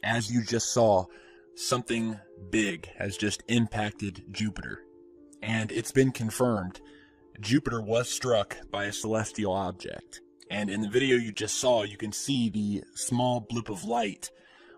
as you just saw, something big has just impacted Jupiter. And it's been confirmed. Jupiter was struck by a celestial object. And in the video you just saw, you can see the small blip of light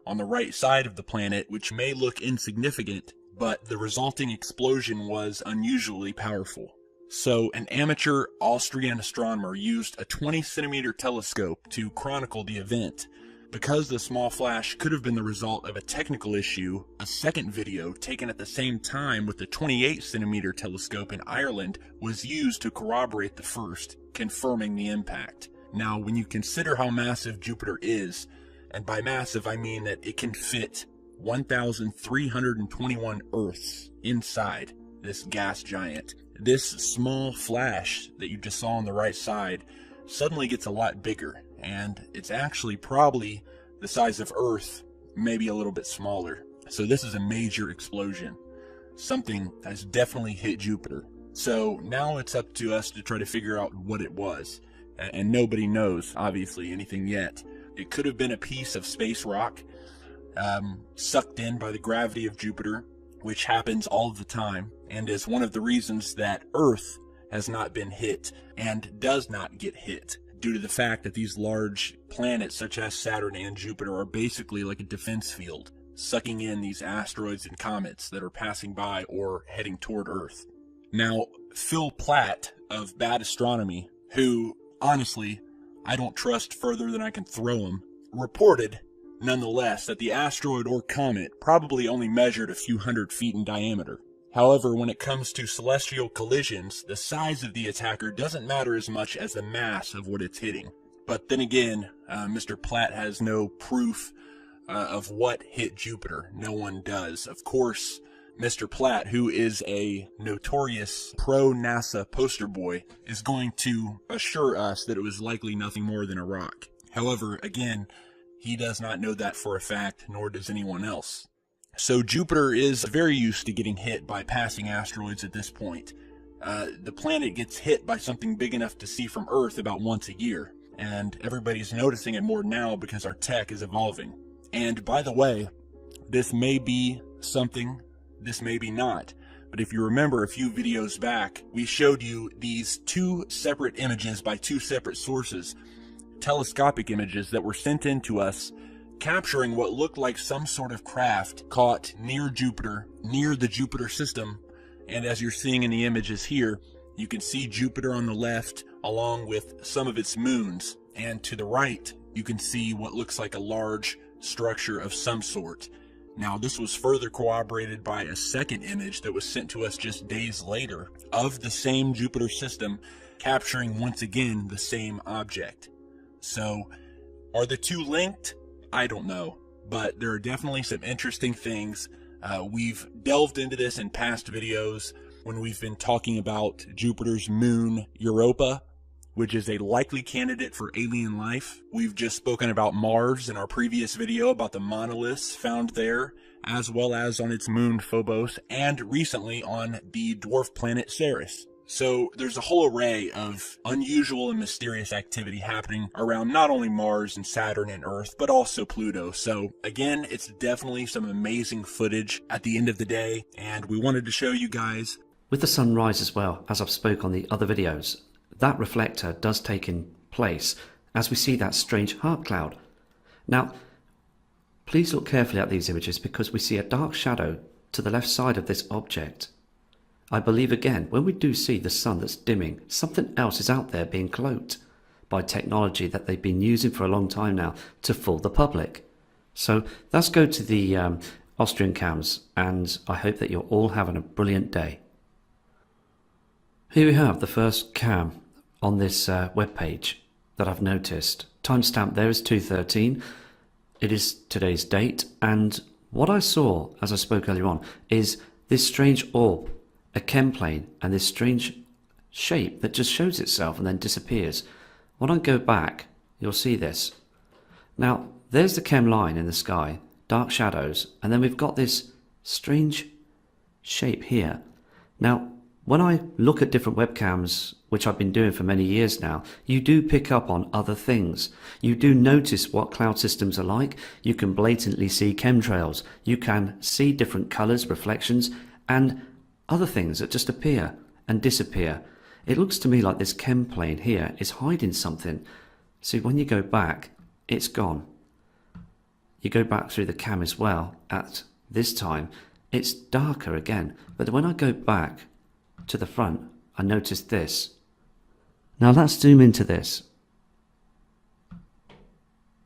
on the right side of the planet, which may look insignificant, but the resulting explosion was unusually powerful. So an amateur Austrian astronomer used a 20-centimeter telescope to chronicle the event. Because the small flash could have been the result of a technical issue, a second video taken at the same time with the 28-centimeter telescope in Ireland was used to corroborate the first, confirming the impact. Now, when you consider how massive Jupiter is, and by massive I mean that it can fit 1,321 Earths inside this gas giant, this small flash that you just saw on the right side suddenly gets a lot bigger, and it's actually probably the size of Earth, maybe a little bit smaller. So this is a major explosion. Something has definitely hit Jupiter. So now it's up to us to try to figure out what it was. And nobody knows, obviously, anything yet. It could have been a piece of space rock sucked in by the gravity of Jupiter, which happens all the time, and is one of the reasons that Earth has not been hit and does not get hit, due to the fact that these large planets such as Saturn and Jupiter are basically like a defense field, sucking in these asteroids and comets that are passing by or heading toward Earth. Now, Phil Platt of Bad Astronomy, who, honestly, I don't trust further than I can throw him, reported, nonetheless, that the asteroid or comet probably only measured a few 100 feet in diameter. However, when it comes to celestial collisions, the size of the attacker doesn't matter as much as the mass of what it's hitting. But then again, Mr. Platt has no proof of what hit Jupiter. No one does. Of course, Mr. Platt, who is a notorious pro-NASA poster boy, is going to assure us that it was likely nothing more than a rock. However, again, he does not know that for a fact, nor does anyone else. So Jupiter is very used to getting hit by passing asteroids at this point. The planet gets hit by something big enough to see from Earth about once a year, and everybody's noticing it more now because our tech is evolving. And by the way, this may be something, this may be not, but if you remember a few videos back, we showed you these two separate images by two separate sources, telescopic images that were sent in to us, capturing what looked like some sort of craft caught near Jupiter, near the Jupiter system. And as you're seeing in the images here, you can see Jupiter on the left along with some of its moons, and to the right you can see what looks like a large structure of some sort. Now, this was further corroborated by a second image that was sent to us just days later of the same Jupiter system, capturing once again the same object. So, are the two linked? I don't know, but there are definitely some interesting things. We've delved into this in past videos when we've been talking about Jupiter's moon Europa, which is a likely candidate for alien life. We've just spoken about Mars in our previous video about the monoliths found there, as well as on its moon Phobos, and recently on the dwarf planet Ceres. So there's a whole array of unusual and mysterious activity happening around not only Mars and Saturn and Earth, but also Pluto. So again, it's definitely some amazing footage at the end of the day, and we wanted to show you guys. With the sunrise as well, as I've spoke on the other videos, that reflector does take in place as we see that strange heart cloud. Now, please look carefully at these images because we see a dark shadow to the left side of this object. I believe again, when we do see the sun that's dimming, something else is out there being cloaked by technology that they've been using for a long time now to fool the public. So let's go to the Austrian cams, and I hope that you're all having a brilliant day. Here we have the first cam on this web page that I've noticed. Timestamp there is 2:13. It is today's date, and what I saw, as I spoke earlier on, is this strange orb, a chem plane, and this strange shape that just shows itself and then disappears. When I go back, you'll see this. Now, there's the chem line in the sky, dark shadows, and then we've got this strange shape here. Now, when I look at different webcams, which I've been doing for many years now, you do pick up on other things. You do notice what cloud systems are like. You can blatantly see chemtrails. You can see different colors, reflections, and other things that just appear and disappear. It looks to me like this chem plane here is hiding something. See, when you go back, it's gone. You go back through the cam as well. At this time, it's darker again. But when I go back to the front, I notice this. Now let's zoom into this.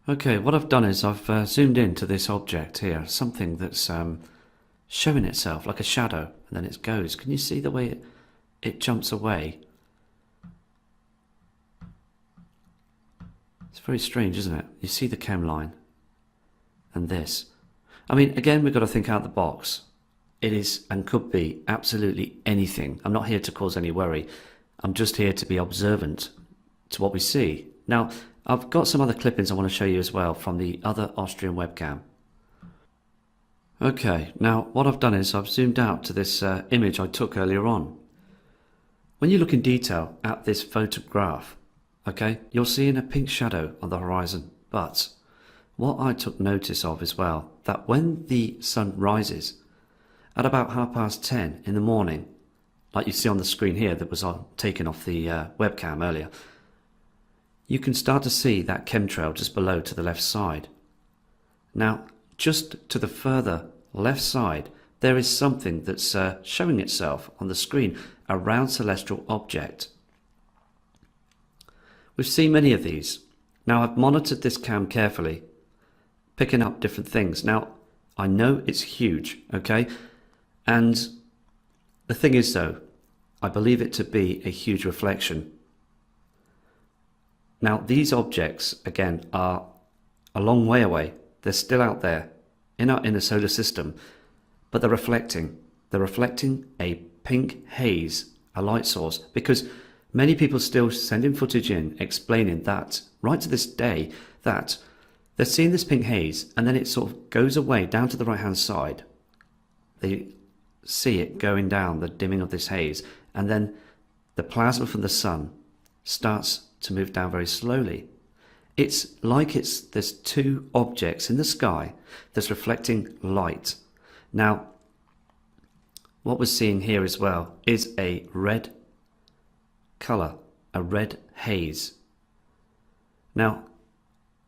Okay, what I've done is I've zoomed into this object here, something that's showing itself like a shadow, and then it goes. Can you see the way it jumps away? It's very strange, isn't it? You see the chem line and this. I mean, again, we've got to think out the box. It is and could be absolutely anything. I'm not here to cause any worry. I'm just here to be observant to what we see. Now, I've got some other clippings I want to show you as well from the other Austrian webcam. Okay, now what I've done is I've zoomed out to this image I took earlier on. When you look in detail at this photograph, okay, you're seeing a pink shadow on the horizon. But what I took notice of as well, that when the sun rises at about 10:30 in the morning, like you see on the screen here that was taken off the webcam earlier, you can start to see that chemtrail just below to the left side. Now, just to the further left side, there is something that's showing itself on the screen, a round celestial object. We've seen many of these. Now, I've monitored this cam carefully, picking up different things. Now, I know it's huge, okay? And the thing is though, I believe it to be a huge reflection. Now, these objects, again, are a long way away. They're still out there in our inner solar system, but they're reflecting. They're reflecting a pink haze, a light source, because many people still sending footage in explaining that, right to this day, that they're seeing this pink haze and then it sort of goes away down to the right-hand side. They see it going down, the dimming of this haze, and then the plasma from the sun starts to move down very slowly. It's like there's two objects in the sky that's reflecting light. Now, what we're seeing here as well is a red colour, a red haze. Now,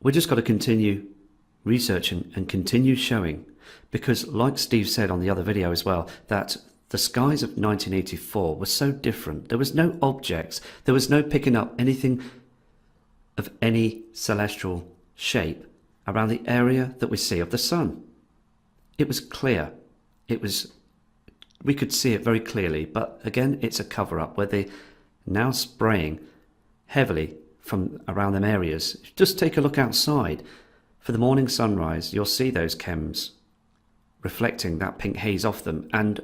we just got to continue researching and continue showing, because like Steve said on the other video as well, that the skies of 1984 were so different. There was no objects, there was no picking up anything of any celestial shape around the area that we see of the sun. It was clear. We could see it very clearly, but again, it's a cover-up where they're now spraying heavily from around them areas. Just take a look outside. For the morning sunrise, you'll see those chems reflecting that pink haze off them, and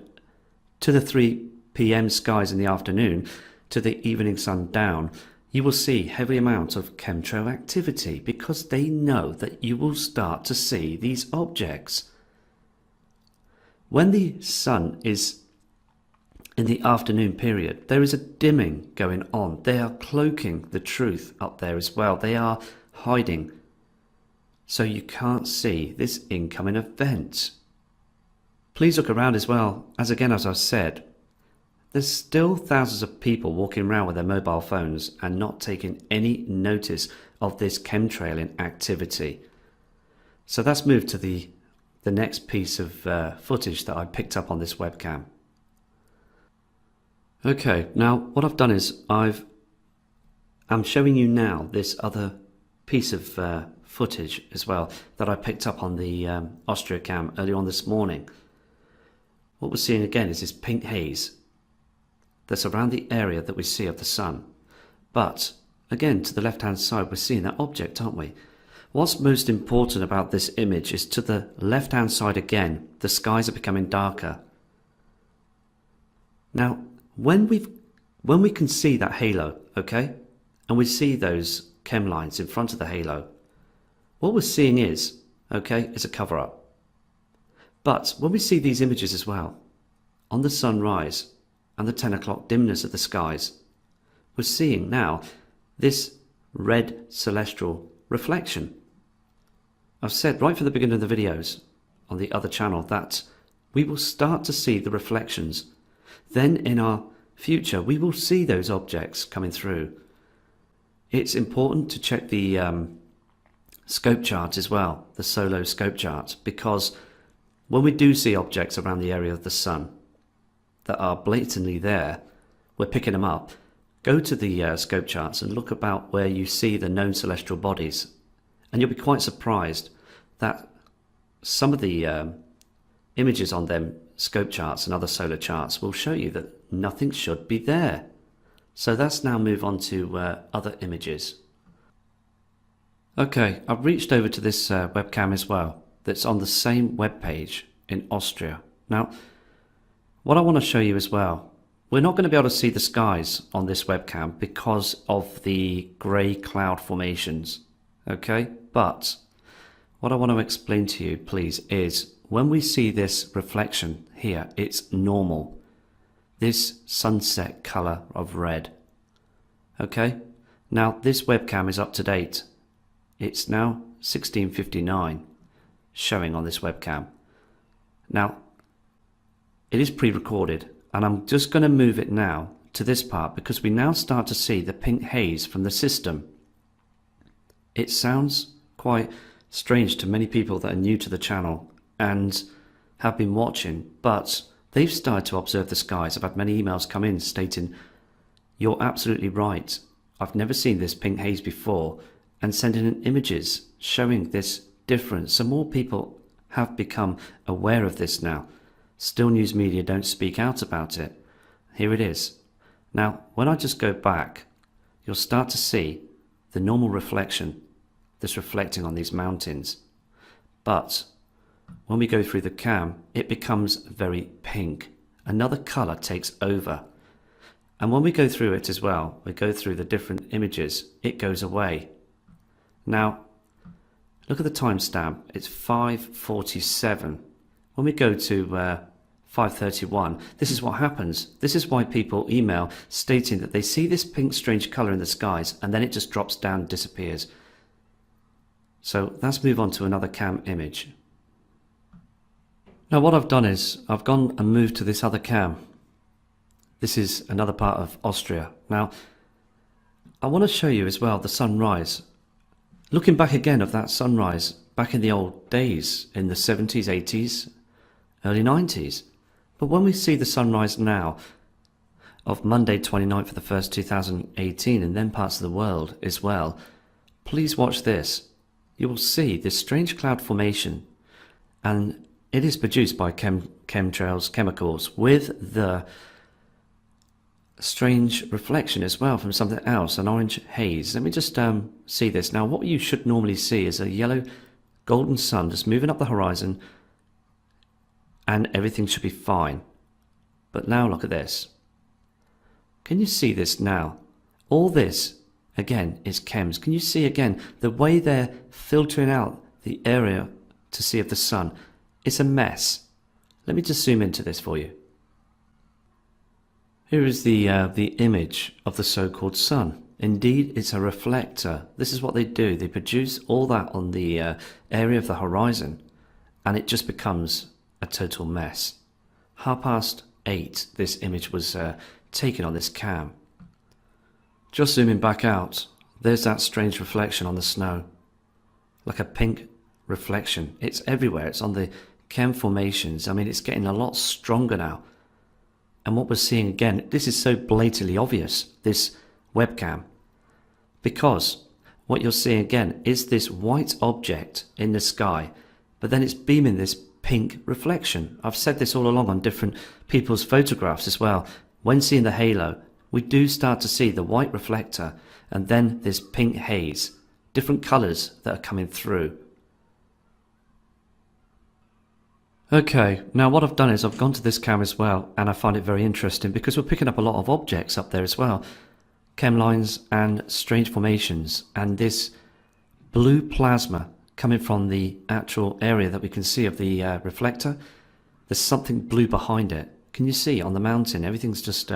to the 3 p.m. skies in the afternoon, to the evening sun down, you will see heavy amounts of chemtrail activity, because they know that you will start to see these objects. When the sun is in the afternoon period, there is a dimming going on. They are cloaking the truth up there as well. They are hiding, so you can't see this incoming event. Please look around as well, as I've said, there's still thousands of people walking around with their mobile phones and not taking any notice of this chemtrailing activity. So let's move to the next piece of footage that I picked up on this webcam. Okay, now what I've done is I'm showing you now this other piece of footage as well that I picked up on the Austria cam earlier on this morning. What we're seeing again is this pink haze that's around the area that we see of the sun. But again, to the left-hand side, we're seeing that object, aren't we? What's most important about this image is to the left-hand side again, the skies are becoming darker. Now, when we can see that halo, okay, and we see those chem lines in front of the halo, what we're seeing is a cover-up. But when we see these images as well, on the sunrise, and the 10 o'clock dimness of the skies, we're seeing now this red celestial reflection. I've said right from the beginning of the videos on the other channel that we will start to see the reflections. Then in our future, we will see those objects coming through. It's important to check the scope chart as well, the solo scope chart, because when we do see objects around the area of the sun that are blatantly there, we're picking them up. Go to the scope charts and look about where you see the known celestial bodies, and you'll be quite surprised that some of the images on them scope charts and other solar charts will show you that nothing should be there. So let's now move on to other images. Okay, I've reached over to this webcam as well that's on the same web page in Austria. Now, what I want to show you as well, we're not going to be able to see the skies on this webcam because of the grey cloud formations, okay? But what I want to explain to you, please, is when we see this reflection here, it's normal. This sunset colour of red, okay? Now, this webcam is up to date. It's now 16:59 showing on this webcam. Now, it is pre-recorded, and I'm just going to move it now to this part because we now start to see the pink haze from the system. It sounds quite strange to many people that are new to the channel and have been watching, but they've started to observe the skies. I've had many emails come in stating, "You're absolutely right. I've never seen this pink haze before," and sending in images showing this difference. So more people have become aware of this now. Still news media don't speak out about it. Here it is. Now, when I just go back, you'll start to see the normal reflection that's reflecting on these mountains. But when we go through the cam, it becomes very pink. Another colour takes over. And when we go through it as well, we go through the different images, it goes away. Now, look at the timestamp. It's 5:47. When we go to 5:31, this is what happens. This is why people email stating that they see this pink strange colour in the skies and then it just drops down and disappears. So let's move on to another cam image. Now what I've done is I've gone and moved to this other cam. This is another part of Austria. Now I want to show you as well the sunrise. Looking back again of that sunrise back in the old days in the 70s, 80s, early 90s. But when we see the sunrise now of Monday 29th of the 1st 2018 in them parts of the world as well, please watch this. You will see this strange cloud formation, and it is produced by chemtrails, chemicals, with the strange reflection as well from something else, an orange haze. Let me just see this. Now what you should normally see is a yellow golden sun just moving up the horizon and everything should be fine. But now look at this. Can you see this now? All this again is chems. Can you see again the way they're filtering out the area to see of the sun? It's a mess. Let me just zoom into this for you. Here is the image of the so-called sun. Indeed, it's a reflector. This is what they do. They produce all that on the area of the horizon, and it just becomes a total mess. 8:30, this image was taken on this cam. Just zooming back out, there's that strange reflection on the snow. Like a pink reflection. It's everywhere. It's on the chem formations. I mean, it's getting a lot stronger now. And what we're seeing again, this is so blatantly obvious, this webcam, because what you're seeing again is this white object in the sky, but then it's beaming this pink reflection. I've said this all along on different people's photographs as well. When seeing the halo, we do start to see the white reflector and then this pink haze, different colours that are coming through. Okay, now what I've done is I've gone to this cam as well, and I find it very interesting because we're picking up a lot of objects up there as well. Chem lines and strange formations, and this blue plasma coming from the actual area that we can see of the reflector. There's something blue behind it, Can you see on the mountain, everything's just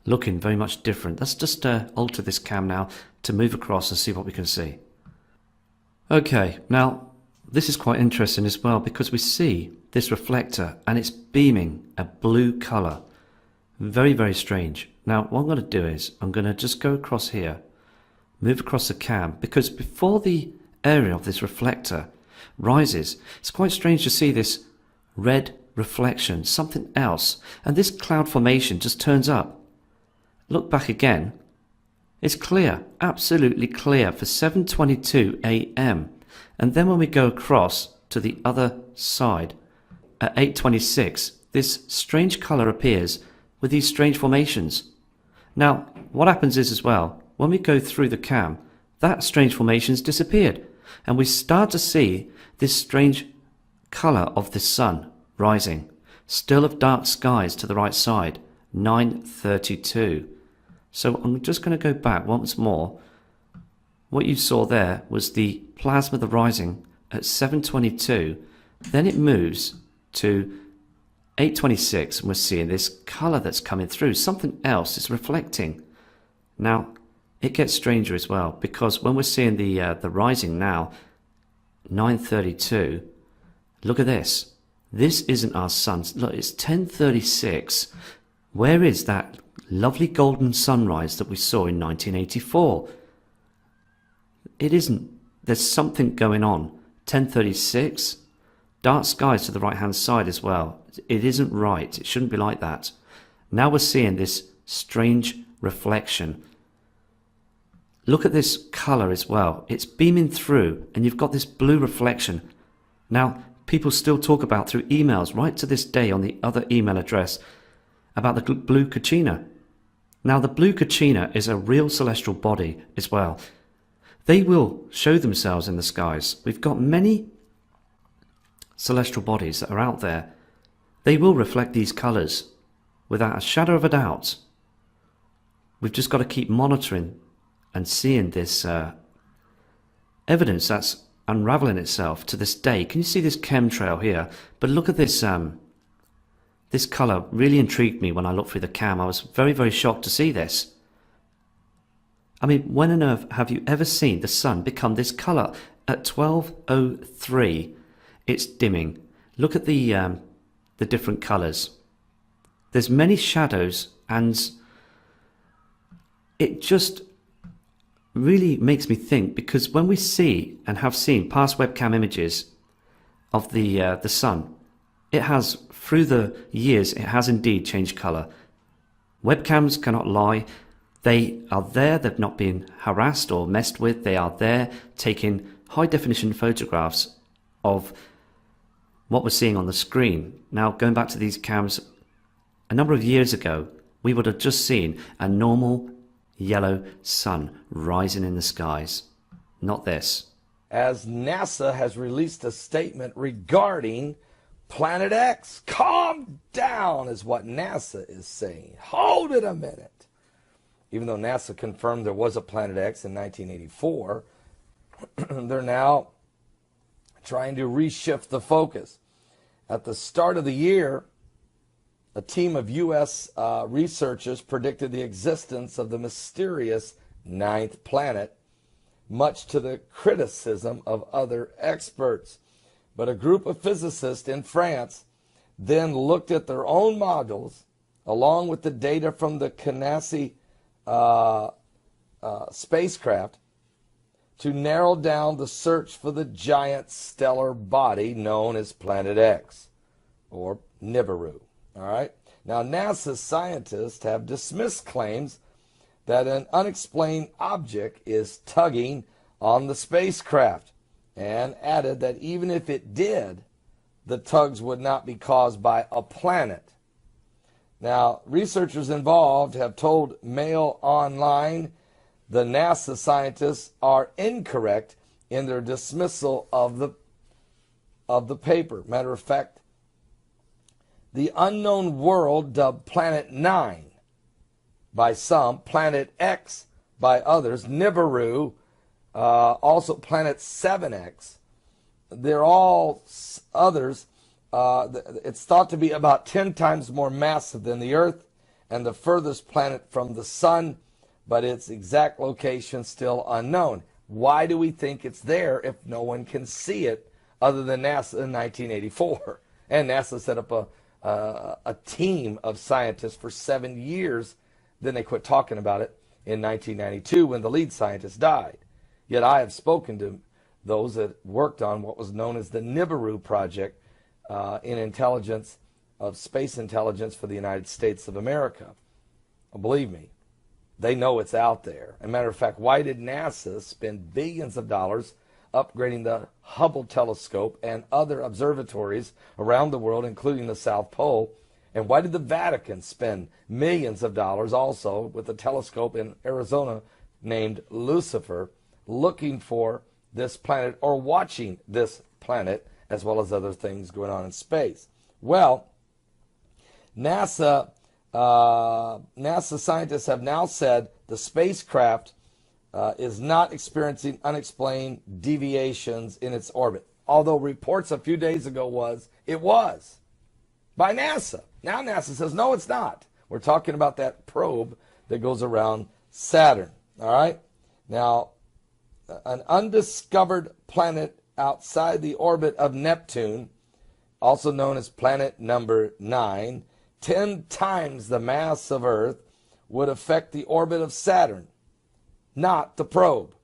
looking very much different. Let's just alter this cam now to move across and see what we can see. Okay, now this is quite interesting as well, because we see this reflector and it's beaming a blue colour. Very, very strange. Now what I'm going to do is I'm going to just go across here, move across the cam, because before the area of this reflector rises, it's quite strange to see this red reflection, something else, and this cloud formation just turns up. Look back again. It's clear, absolutely clear for 7:22 a.m. And then when we go across to the other side at 8:26, this strange colour appears with these strange formations. Now, what happens is as well, when we go through the cam, that strange formation's disappeared, and we start to see this strange colour of the sun rising, still of dark skies to the right side, 9:32. So I'm just going to go back once more. What you saw there was the plasma, the rising at 7:22, then it moves to 8:26, and we're seeing this colour that's coming through. Something else is reflecting. Now, it gets stranger as well, because when we're seeing the rising now, 9:32, look at this. This isn't our sun. Look, it's 10:36. Where is that lovely golden sunrise that we saw in 1984? It isn't. There's something going on. 10:36. Dark skies to the right hand side as well. It isn't right. It shouldn't be like that. Now we're seeing this strange reflection. Look at this colour as well. It's beaming through, and you've got this blue reflection. Now, people still talk about through emails right to this day on the other email address about the blue Kachina. Now, the blue Kachina is a real celestial body as well. They will show themselves in the skies. We've got many celestial bodies that are out there. They will reflect these colours without a shadow of a doubt. We've just got to keep monitoring and seeing this evidence that's unraveling itself to this day. Can you see this chemtrail here? But look at this. This colour really intrigued me when I looked through the cam. I was very, very shocked to see this. I mean, when on earth have you ever seen the sun become this colour? At 12:03, it's dimming. Look at the different colours. There's many shadows, and it just really makes me think, because when we see and have seen past webcam images of the sun, it has, through the years, it has indeed changed colour. Webcams cannot lie. They are there. They've not been harassed or messed with. They are there taking high definition photographs of what we're seeing on the screen. Now, going back to these cams, a number of years ago, we would have just seen a normal yellow sun rising in the skies. Not this. As NASA has released a statement regarding Planet X. Calm down is what NASA is saying. Hold it a minute. Even though NASA confirmed there was a Planet X in 1984, they're now trying to reshift the focus. At the start of the year, a team of U.S. researchers predicted the existence of the mysterious ninth planet, much to the criticism of other experts. But a group of physicists in France then looked at their own models, along with the data from the Canassi spacecraft, to narrow down the search for the giant stellar body known as Planet X, or Nibiru. All right. Now, NASA scientists have dismissed claims that an unexplained object is tugging on the spacecraft, and added that even if it did, the tugs would not be caused by a planet. Now, researchers involved have told Mail Online the NASA scientists are incorrect in their dismissal of the paper. Matter of fact, the unknown world, dubbed Planet 9 by some, Planet X by others, Nibiru, also Planet 7X, they're all others, It's thought to be about 10 times more massive than the Earth and the furthest planet from the sun, but its exact location still unknown. Why do we think it's there if no one can see it other than NASA in 1984? And NASA set up a team of scientists for 7 years. Then they quit talking about it in 1992 when the lead scientist died. Yet I have spoken to those that worked on what was known as the Nibiru project in intelligence of space intelligence for the United States of America. Believe me, they know it's out there. As a matter of fact, why did NASA spend billions of dollars upgrading the Hubble telescope and other observatories around the world, including the South Pole? And why did the Vatican spend millions of dollars also with a telescope in Arizona named Lucifer, looking for this planet or watching this planet, as well as other things going on in space? Well, NASA scientists have now said the spacecraft is not experiencing unexplained deviations in its orbit. Although reports a few days ago it was by NASA. Now NASA says, no, it's not. We're talking about that probe that goes around Saturn. All right? Now, an undiscovered planet outside the orbit of Neptune, also known as planet number 9, 10 times the mass of Earth, would affect the orbit of Saturn, not the probe,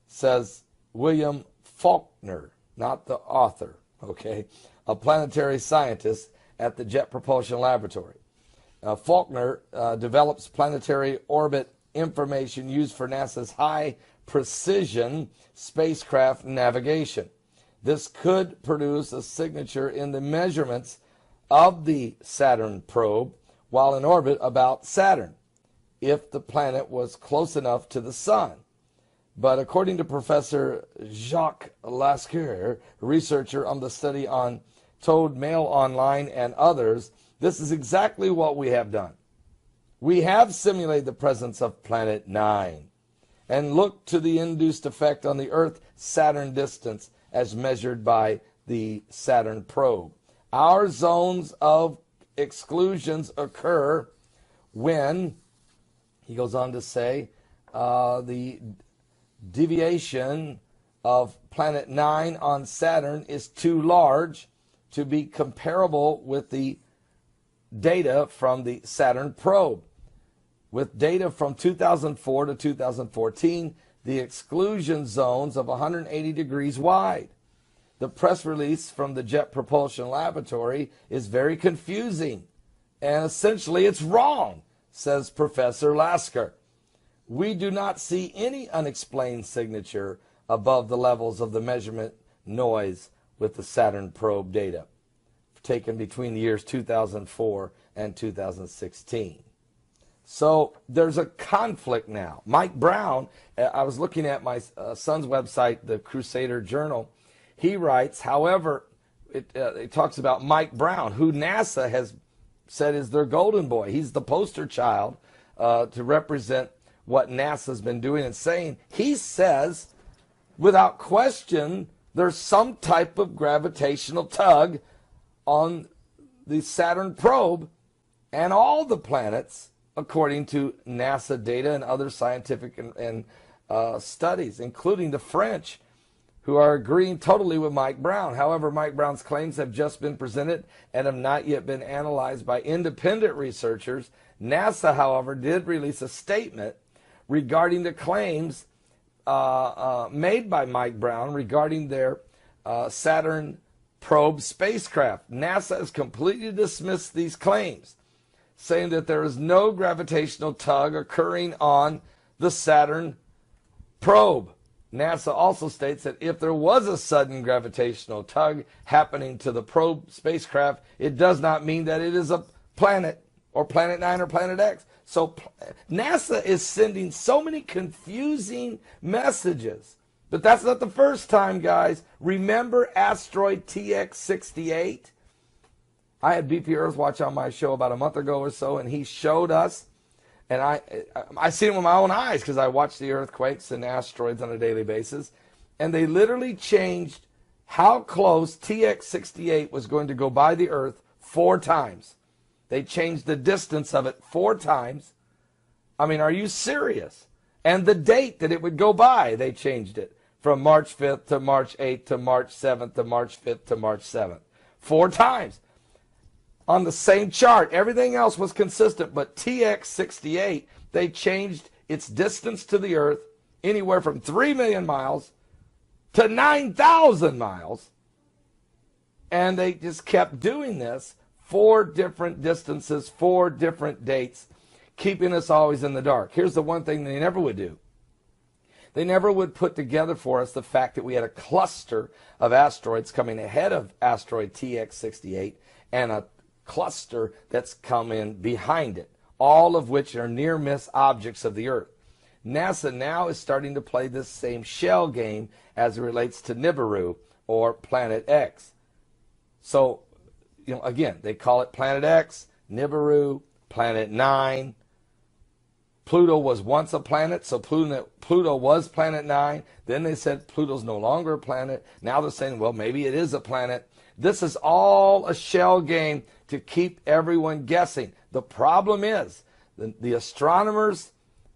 says William Faulkner, not the author, okay, a planetary scientist at the Jet Propulsion Laboratory. Faulkner develops planetary orbit information used for NASA's high precision spacecraft navigation. This could produce a signature in the measurements of the Saturn probe while in orbit about Saturn, if the planet was close enough to the sun. But according to Professor Jacques Lasquer, researcher on the study on told Mail Online and others, this is exactly what we have done. We have simulated the presence of planet 9 and looked to the induced effect on the Earth-Saturn distance as measured by the Saturn probe. Our zones of exclusions occur when, he goes on to say, the deviation of planet 9 on Saturn is too large to be comparable with the data from the Saturn probe. With data from 2004 to 2014, the exclusion zones of 180 degrees wide. The press release from the Jet Propulsion Laboratory is very confusing, and essentially it's wrong, says Professor Lasker. We do not see any unexplained signature above the levels of the measurement noise with the Saturn probe data taken between the years 2004 and 2016. So there's a conflict now. Mike Brown, I was looking at my son's website, the Crusader Journal. He writes, however, it talks about Mike Brown, who NASA has said is their golden boy. He's the poster child to represent what NASA's been doing and saying. He says, without question, there's some type of gravitational tug on the Saturn probe and all the planets, according to NASA data and other scientific and studies, including the French, who are agreeing totally with Mike Brown. However, Mike Brown's claims have just been presented and have not yet been analyzed by independent researchers. NASA, however, did release a statement regarding the claims made by Mike Brown regarding their Saturn probe spacecraft. NASA has completely dismissed these claims, saying that there is no gravitational tug occurring on the Saturn probe. NASA also states that if there was a sudden gravitational tug happening to the probe spacecraft, it does not mean that it is a planet or Planet 9 or Planet X. So NASA is sending so many confusing messages. But that's not the first time, guys. Remember asteroid TX68? I had BP Earthwatch on my show about a month ago or so, and he showed us, and I seen it with my own eyes because I watch the earthquakes and asteroids on a daily basis, and they literally changed how close TX-68 was going to go by the Earth 4 times. They changed the distance of it 4 times. I mean, are you serious? And the date that it would go by, they changed it from March 5th to March 8th to March 7th to March 5th to March 7th. 4 times. On the same chart, everything else was consistent, but TX-68, they changed its distance to the Earth anywhere from 3 million miles to 9,000 miles. And they just kept doing this, 4 different distances, 4 different dates, keeping us always in the dark. Here's the one thing they never would do. They never would put together for us the fact that we had a cluster of asteroids coming ahead of asteroid TX-68 and a cluster that's come in behind it, all of which are near-miss objects of the Earth. NASA now is starting to play this same shell game as it relates to Nibiru or Planet X. So, again, they call it Planet X, Nibiru, Planet 9. Pluto was once a planet, so Pluto was Planet 9. Then they said Pluto's no longer a planet. Now they're saying, well, maybe it is a planet. This is all a shell game to keep everyone guessing. The problem is the astronomers,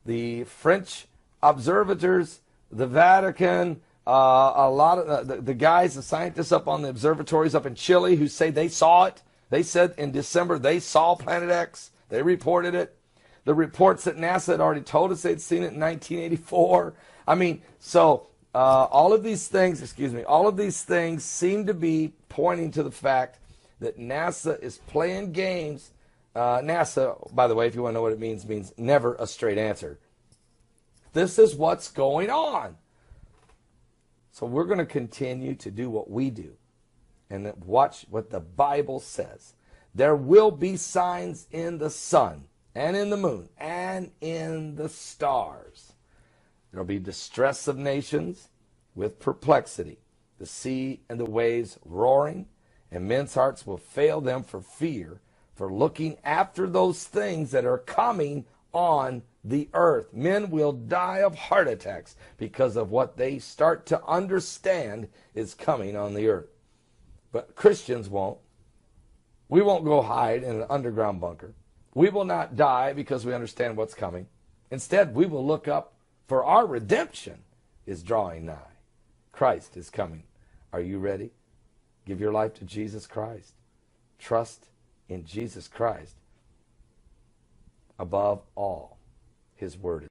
the French observators, the Vatican, a lot of the guys, the scientists up on the observatories up in Chile who say they saw it. They said in December they saw Planet X. They reported it. The reports that NASA had already told us they'd seen it in 1984. I mean, so all of these things seem to be pointing to the fact that NASA is playing games. NASA, by the way, if you want to know what it means never a straight answer. This is what's going on. So we're going to continue to do what we do and watch what the Bible says. There will be signs in the sun and in the moon and in the stars. There will be distress of nations with perplexity, the sea and the waves roaring, and men's hearts will fail them for fear, for looking after those things that are coming on the earth. Men will die of heart attacks because of what they start to understand is coming on the earth. But Christians won't. We won't go hide in an underground bunker. We will not die because we understand what's coming. Instead, we will look up, for our redemption is drawing nigh. Christ is coming. Are you ready? Give your life to Jesus Christ. Trust in Jesus Christ above all. His word